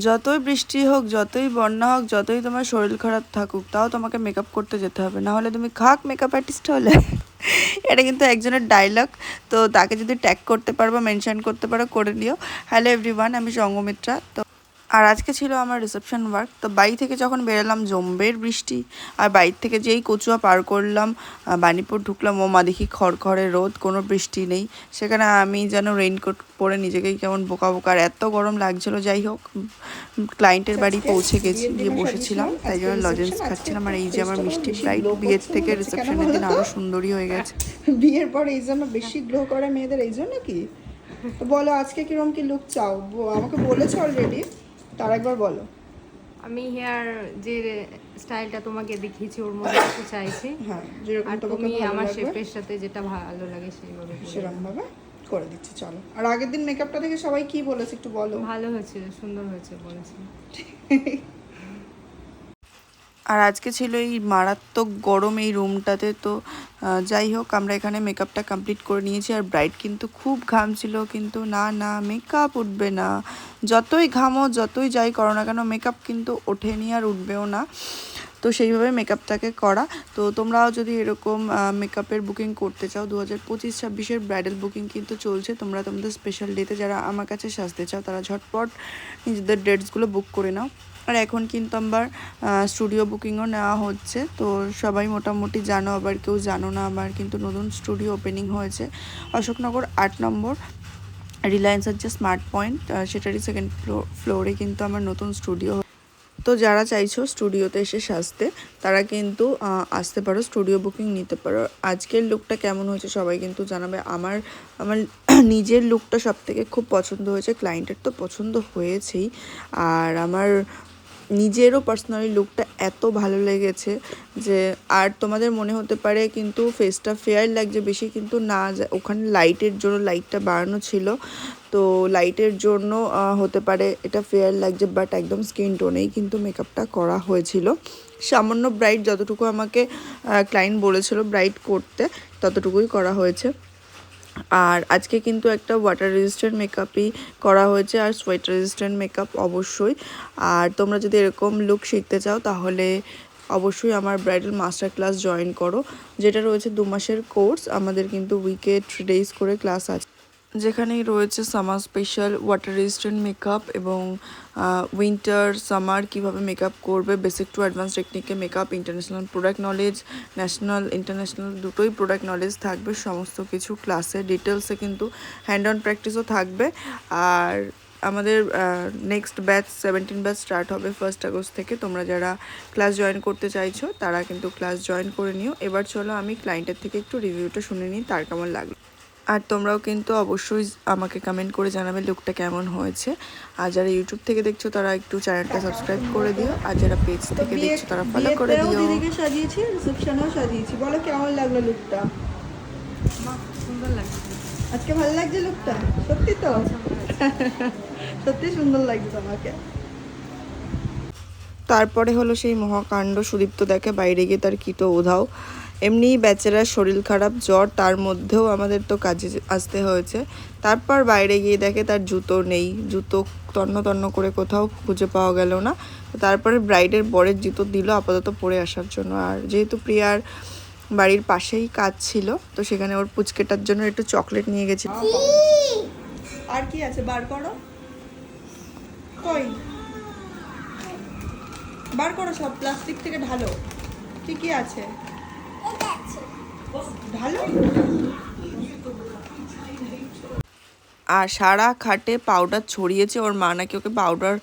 যতই বৃষ্টি হোক, যতই বন্যা হোক, যতই তোমার শরীর খারাপ থাকুক, তাও তোমাকে মেকআপ করতে যেতে হবে, না হলে তুমি খাক মেকআপ আর্টিস্ট হলে। এটা কিন্তু একজনের ডায়লগ, তো তাকে যদি ট্যাগ করতে পারো বা মেনশন করতে পারো করে নিও। হ্যালো এভরিওয়ান, আমি সঙ্গমিত্রা। তো আর আজকে ছিল আমার রিসেপশন ওয়ার্ক। তো বাড়ি থেকে যখন বেরোলাম জম্বের বৃষ্টি, আর বাড়ির থেকে যেই কচুয়া পার করলাম বাণীপুর ঢুকলাম, ও মা দেখি খড়খড়ে রোদ, কোনো বৃষ্টি নেই। সেখানে আমি যেন রেইনকোট পরে নিজেকেই কেমন বোকা বোকা, আর এত গরম লাগছিলো। যাই হোক, ক্লায়েন্টের বাড়ি পৌঁছে গেছি, গিয়ে বসেছিলাম, তাই জন্য লজেন্স খাচ্ছিলাম। আর এই যে আমার মিষ্টি ব্রাইড, বিয়ের থেকে রিসেপশনের দিন আরও সুন্দরী হয়ে গেছে। বিয়ের পর এই জন্য বেশি গ্লো করে মেয়েদের, এই জন্য কি? তো বলো আজকে কিরকম কি লুক চাও? আমাকে বলেছো অলরেডি, তার একবার বলো। আমি হেয়ার যে স্টাইলটা তোমাকে দেখিয়েছি ওর মধ্যে একটু চাইছি। হ্যাঁ, যেরকম আর তোমাকে তুমি ভালো আমার লাগবে শেপের সাথে যেটা ভালো লাগে সেইভাবে সেরকম ভাবে করে দিচ্ছি, চলো। আর আগের দিন মেকআপটা দেখে সবাই কি বলেছে একটু বলো। ভালো হয়েছে, সুন্দর হয়েছে বলেছে। আর আজকে ছিল এই মারাত্মক গরম এই রুমটাতে। তো যাই হোক, আমরা এখানে মেকআপটা কমপ্লিট করে নিয়েছি। আর ব্রাইড কিন্তু খুব ঘামছিল, কিন্তু না না, মেকআপ উঠবে না, যতই ঘামো যতই যাই করো না কেন, মেকআপ কিন্তু ওঠেনি আর উঠবেও না। তো সেইভাবে মেকআপটাকে করা। তো তোমরাও যদি এরকম মেকআপের বুকিং করতে চাও, 2025-26-এর ব্রাইডাল বুকিং কিন্তু চলছে। তোমরা তোমাদের স্পেশাল ডেতে যারা আমার কাছে সাজতে চাও, তারা ঝটপট নিজেদের ডেটসগুলো বুক করে নাও। আর এখন কিন্তু আমার স্টুডিও বুকিংও নেওয়া হচ্ছে। তো সবাই মোটামুটি জানো, আবার কেউ জানো না, আমার কিন্তু নতুন স্টুডিও ওপেনিং হয়েছে অশোকনগর 8 নম্বর রিলায়েন্সের যে স্মার্ট পয়েন্ট, সেটারই সেকেন্ড ফ্লোরে কিন্তু আমার নতুন স্টুডিও। তো যারা চাইছো স্টুডিওতে এসে সাজতে, তারা কিন্তু আসতে পারো, স্টুডিও বুকিং নিতে পারো। আজকের লুকটা কেমন হয়েছে সবাই কিন্তু জানাবে। আমার আমার নিজের লুকটা সবথেকে খুব পছন্দ হয়েছে, ক্লায়েন্টের তো পছন্দ হয়েছেই, আর আমার নিজেরও পার্সোনালি লুকটা এত ভালো লেগেছে যে, আর তোমাদের মনে হতে পারে কিন্তু ফেসটা ফেয়ার লাগছে বেশি, কিন্তু না, ওখানে লাইটের জন্য লাইটটা বাড়ানো ছিল, তো লাইটের জন্য হতে পারে এটা ফেয়ার লাগছে, বাট একদম স্কিন টোনেই কিন্তু মেকআপটা করা হয়েছিল। সামান্য ব্রাইট যতটুকু আমাকে ক্লায়েন্ট বলেছিল ব্রাইট করতে, ততটুকুই করা হয়েছে। আর আজকে কিন্তু একটা ওয়াটার রেজিস্ট্যান্ট মেকআপই করা হয়েছে, আর সোয়েট রেজিস্ট্যান্ট মেকআপ অবশ্যই। আর তোমরা যদি এরকম লুক শিখতে চাও, তাহলে অবশ্যই আমার ব্রাইডাল মাস্টার ক্লাস জয়েন করো, যেটা রয়েছে 2 মাসের কোর্স। আমাদের কিন্তু উইকে 3 ডেজ করে ক্লাস আছে, যেখানেই রয়েছে summer special water resistant makeup এবং উইন্টার সামার কীভাবে মেকআপ করবে, বেসিক টু অ্যাডভান্স টেকনিকে makeup, international product knowledge, national international দুটোই প্রোডাক্ট নলেজ থাকবে সমস্ত কিছু ক্লাসে ডিটেলসে, কিন্তু হ্যান্ড অন প্র্যাকটিসও থাকবে। আর আমাদের নেক্সট ব্যাচ 17 ব্যাচ স্টার্ট হবে 1 আগস্ট থেকে। তোমরা যারা ক্লাস জয়েন করতে চাইছো, তারা কিন্তু ক্লাস জয়েন করে নিও। এবার চলো আমি ক্লায়েন্টের থেকে একটু রিভিউটা শুনে নিই, তার কেমন লাগলো। আর তোমরাও কিন্তু অবশ্যই আমাকে কমেন্ট করে জানাবে লুকটা কেমন হয়েছে। আর যারা ইউটিউব থেকে দেখছো, তারা একটু চ্যানেলটা সাবস্ক্রাইব করে দিও, আর যারা পেজ থেকে দেখছো, তারা ফলো করে দিও। দিদিকে সাজিয়েছি, রিসেপশনেও সাজিয়েছি, বলো কেমন লাগলো লুকটা? সুন্দর লাগছে আজকে ভালো লাগছে লুকটা? সত্যি তো? সত্যি সুন্দর লাগছে তোমাকে। তারপরে হলো সেই মহাকাণ্ড, সুদীপ্ত দেখে বাইরে গিয়ে তার কী তো উধাও। এমনি বেচারার শরীর খারাপ, জ্বর, তার মধ্যেও আমাদের তো কাজে আসতে হয়েছে। তারপর বাইরে গিয়ে দেখে তার জুতো নেই, জুতো তন্ন তন্ন করে কোথাও খুঁজে পাওয়া গেল না। তারপরে ব্রাইডের বরের জুতো দিল আপাতত পরে আসার জন্য। আর যেহেতু প্রিয়ার বাড়ির পাশেই কাজ ছিল, তো সেখানে ওর পুচকেটার জন্য একটু চকলেট নিয়ে গেছি। আর কি আছে বার করো, কই বার করো, সব প্লাস্টিক থেকে ঢালো, কি কি আছে ঢালো। আর সারা খাটে পাউডার ছড়িয়েছে, ওর মা নাকি ওকে পাউডার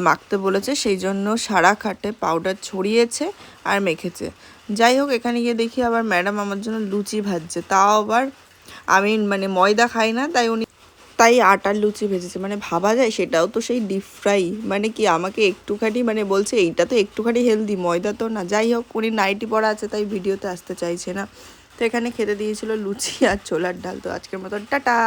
মাখতে বলেছে, সেই জন্য সারা খাটে পাউডার ছড়িয়েছে আর মেখেছে। যাই হোক, এখানে গিয়ে দেখি আবার ম্যাডাম আমার জন্য লুচি ভাজছে, তাও আবার আমি মানে ময়দা খাই না, তাই আটার লুচি ভেজেছে। মানে ভাবা যায়, সেটাও তো সেই ডিপ ফ্রাই, মানে কি আমাকে একটুখানি মানে বলছে এইটা তো একটুখানি হেলদি, ময়দা তো না। যাই হোক, উনি নাইটি পরা আছে, তাই ভিডিওতে আসতে চাইছে না। তো এখানে খেতে দিয়েছিল লুচি আর ছোলার ডাল। তো আজকের মতো টাটা।